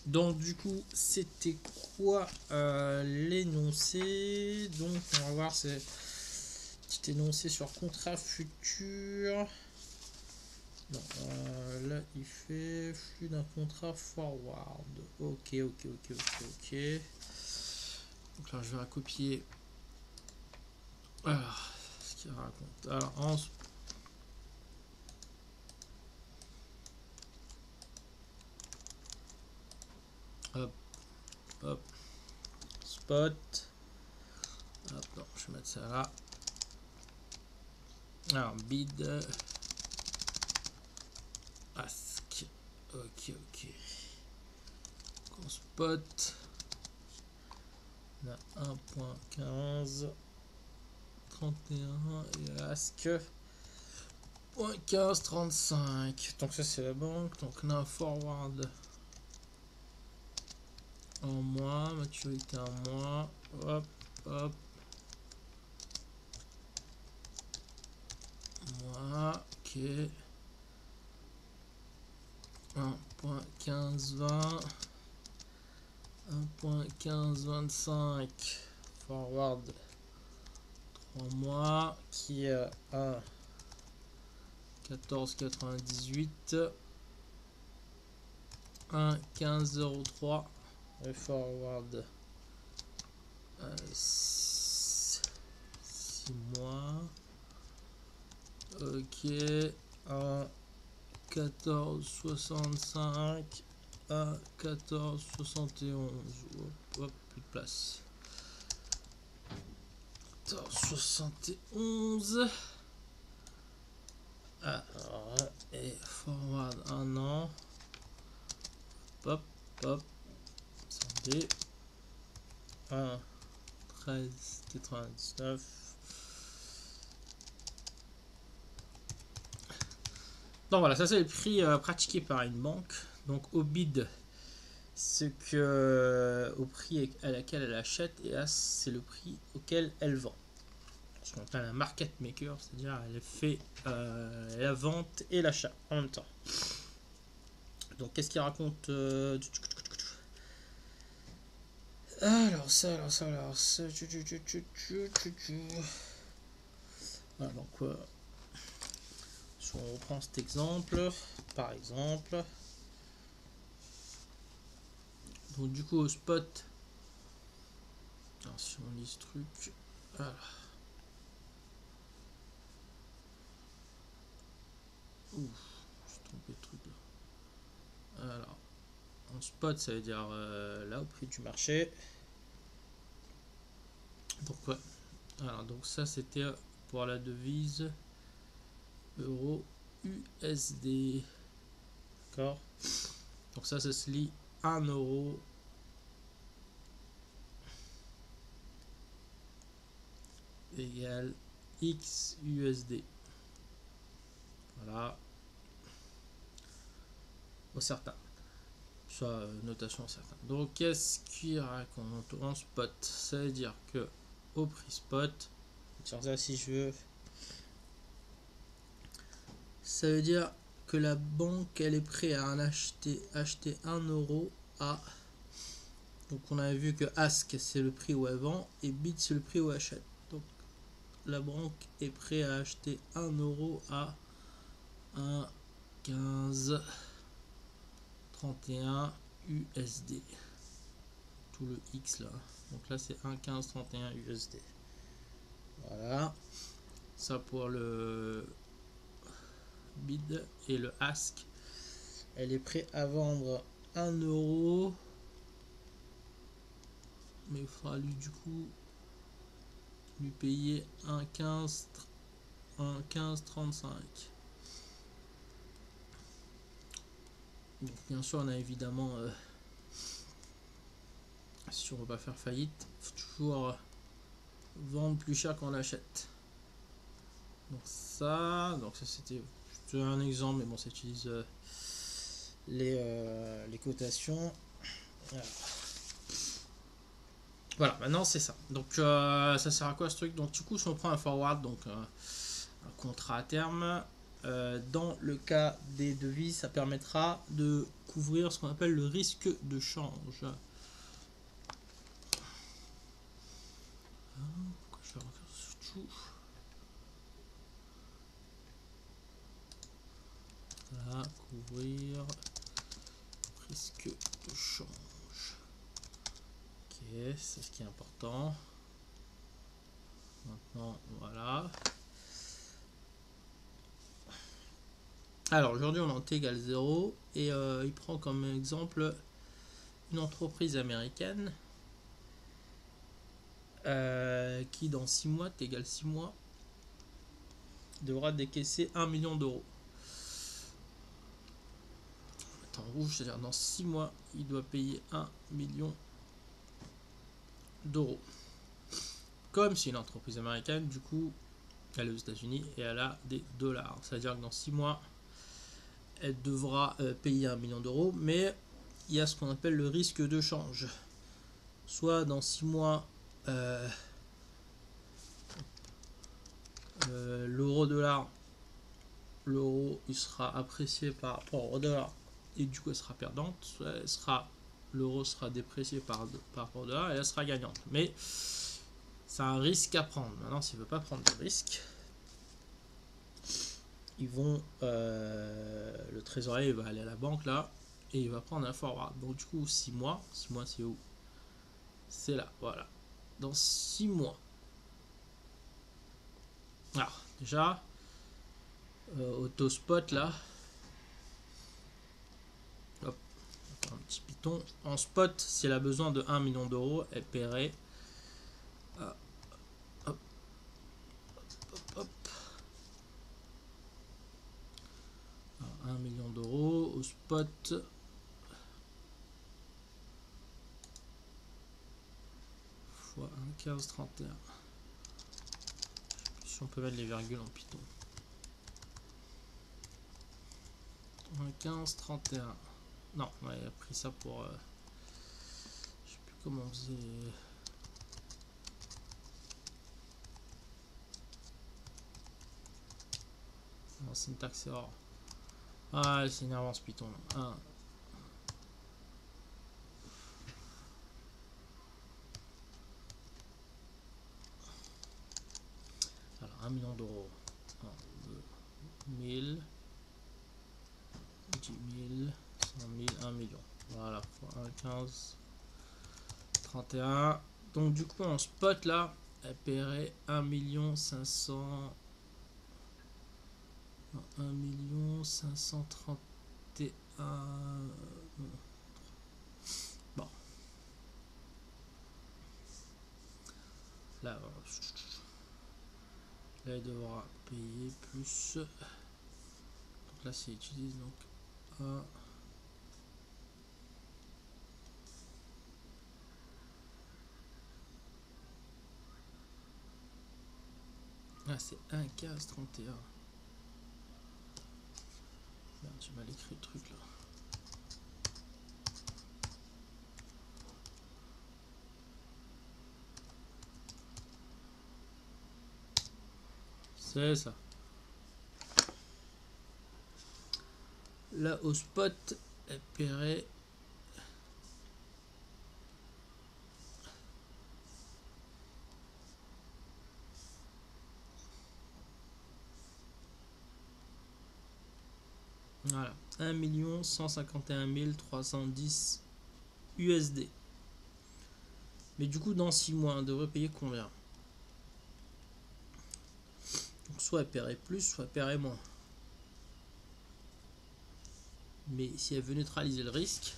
Donc du coup, c'était quoi l'énoncé? Donc on va voir, c'est petit énoncé sur contrat futur. Non, là il fait flux d'un contrat forward. Ok, ok, ok, ok, ok. Donc là je vais recopier. Alors, ce qu'il raconte. Alors, hop, hop, spot. Hop, non, je vais mettre ça là. Alors, bid. Ask. Ok, ok. En spot. On a 1.15. 31 et ask. 0.15, 35. Donc ça c'est la banque. Donc on a un forward en mois. Maturité en mois. Hop, hop. Mois. Ok. 1.1520, 1.1525 forward 3 mois qui est à 14,98, 1,1503 et forward 6 mois. Ok, à 14,65 à 14,71. Hop, hop, plus de place. 14,71. Alors, et forward 1 an. Hop, hop. 100D. 1, 13,99. Donc voilà, ça c'est le prix pratiqué par une banque. Donc au bid, ce que au prix à laquelle elle achète, et as c'est le prix auquel elle vend. Ce qu'on appelle un market maker, c'est-à-dire elle fait la vente et l'achat en même temps. Donc qu'est-ce qu'il raconte alors ça. Voilà, donc si on reprend cet exemple, par exemple, donc du coup au spot, alors si on lit ce truc, voilà. Ouh, j'ai trompé de truc là. Alors, en spot, ça veut dire là au prix du marché. Donc ouais. Alors donc ça c'était pour la devise euro USD. D'accord. Donc ça se lit 1 euro égale X USD. Voilà. Au certain. Soit notation certaine. Donc qu'est-ce qu'il raconte en spot? Ça veut dire que au prix spot, sur ça si je veux, ça veut dire que la banque elle est prête à en acheter 1 euro à, donc on avait vu que ask c'est le prix où elle vend et bid c'est le prix où elle achète. Donc la banque est prête à acheter 1 euro à 1,15 31 USD. Tout le X là. Donc là c'est 1,15 31 USD. Voilà. Ça pour le bid et le ask. Elle est prête à vendre 1 euro. Mais il faudra lui du coup lui payer 1,1535. Donc bien sûr on a évidemment si on ne veut pas faire faillite, il faut toujours vendre plus cher qu'on l'achète. Donc ça c'était un exemple, mais bon ça utilise les cotations. Voilà, maintenant c'est ça. Donc ça sert à quoi ce truc? Donc du coup si on prend un forward, donc un contrat à terme, dans le cas des devises, ça permettra de couvrir ce qu'on appelle le risque de change. Pourquoi je vais refaire tout ? Voilà, couvrir risque de change. Ok, c'est ce qui est important. Maintenant, voilà. Alors aujourd'hui on est en t égale 0 et il prend comme exemple une entreprise américaine qui dans 6 mois, t égale 6 mois, devra décaisser 1 million d'euros. En rouge, c'est-à-dire dans 6 mois, il doit payer 1 million d'euros. Comme c'est une entreprise américaine, du coup, elle est aux États-Unis et elle a des dollars. C'est-à-dire que dans 6 mois, elle devra payer 1 million d'euros, mais il y a ce qu'on appelle le risque de change. Soit dans 6 mois, l'euro-dollar, l'euro il sera apprécié par rapport au dollar et du coup elle sera perdante, soit l'euro sera déprécié par rapport au dollar et elle sera gagnante. Mais c'est un risque à prendre. Maintenant, s'il ne veut pas prendre de risque, ils vont le trésorier va aller à la banque là et il va prendre un forward. Donc du coup 6 mois c'est où? C'est là, voilà. Dans 6 mois. Alors déjà autospot là. Hop, un petit piton. En spot, si elle a besoin de 1 million d'euros, elle paierait hop, hop. Alors, 1 million d'euros au spot. Fois 1,1531. Si on peut mettre les virgules en Python. 1,1531. Non, ouais, il a pris ça pour... je sais plus comment on faisait... Non, syntaxe error. Ah, c'est énervant ce Python. 1. Alors, 1 million d'euros. 1, 2, 1000, 10 000, 100 000, 1 million. Voilà, fois 1,15, 31. Donc, du coup, en spot, là, elle paierait 1 500... 1 531... Bon. Là, elle devra payer plus. Donc là, c'est utilise donc 1. Ah, c'est 1,1531. J'ai mal écrit le truc là. C'est ça. Là, au spot, elle paierait... Voilà, 1 151 310 USD. Mais du coup, dans 6 mois, on devrait payer combien? Donc, soit elle paierait plus, soit elle paierait moins. Mais si elle veut neutraliser le risque,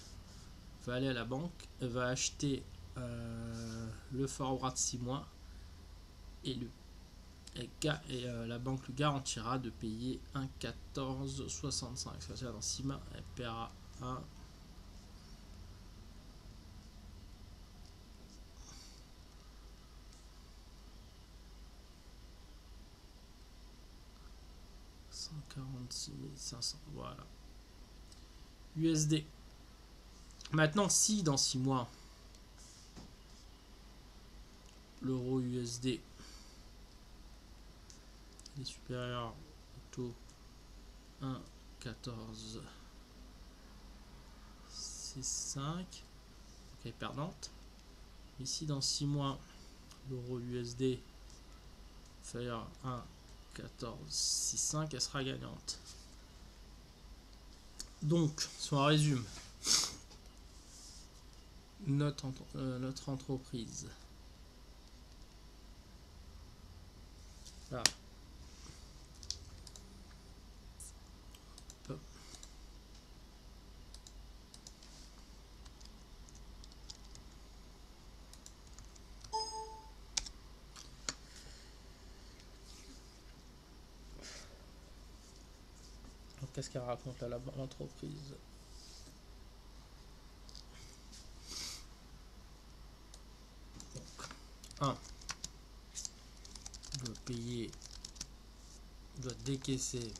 elle va aller à la banque, elle va acheter le forward 6 mois et la banque lui garantira de payer 1,1465. C'est-à-dire dans 6 mois, elle paiera 1. $146 500, voilà. USD. Maintenant, si dans 6 mois, l'euro USD est supérieur au taux 1, 14, 6, 5. Ok, perdante. Ici, dans 6 mois, l'euro USD faire 1, 14, 6, 5, elle sera gagnante. Donc, si on résume, notre entreprise. Là. Hop. Donc, qu'est-ce qu'elle raconte là, l'entreprise? Donc, 1 doit payer, doit décaisser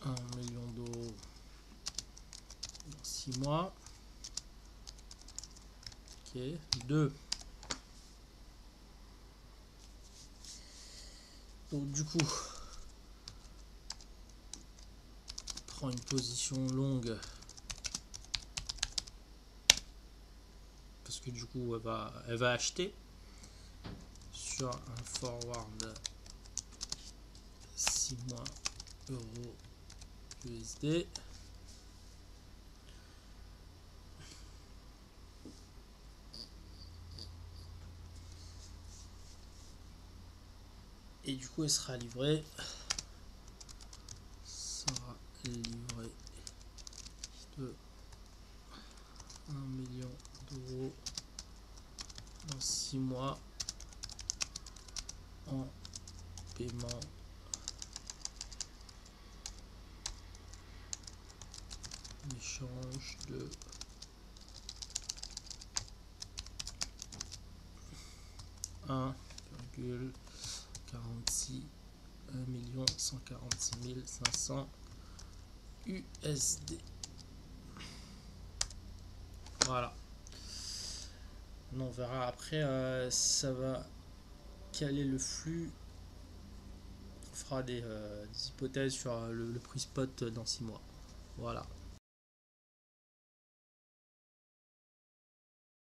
1 million d'euros dans 6 mois. Ok. 2. Donc du coup, prend une position longue parce que du coup elle va acheter sur un forward 6 mois euro USD. Et du coup elle sera livrée de 1 million d'euros dans 6 mois en paiement d'échange de 1,46 146 500 USD. Voilà. On verra après, ça va caler le flux. On fera des hypothèses sur le prix spot dans 6 mois. Voilà.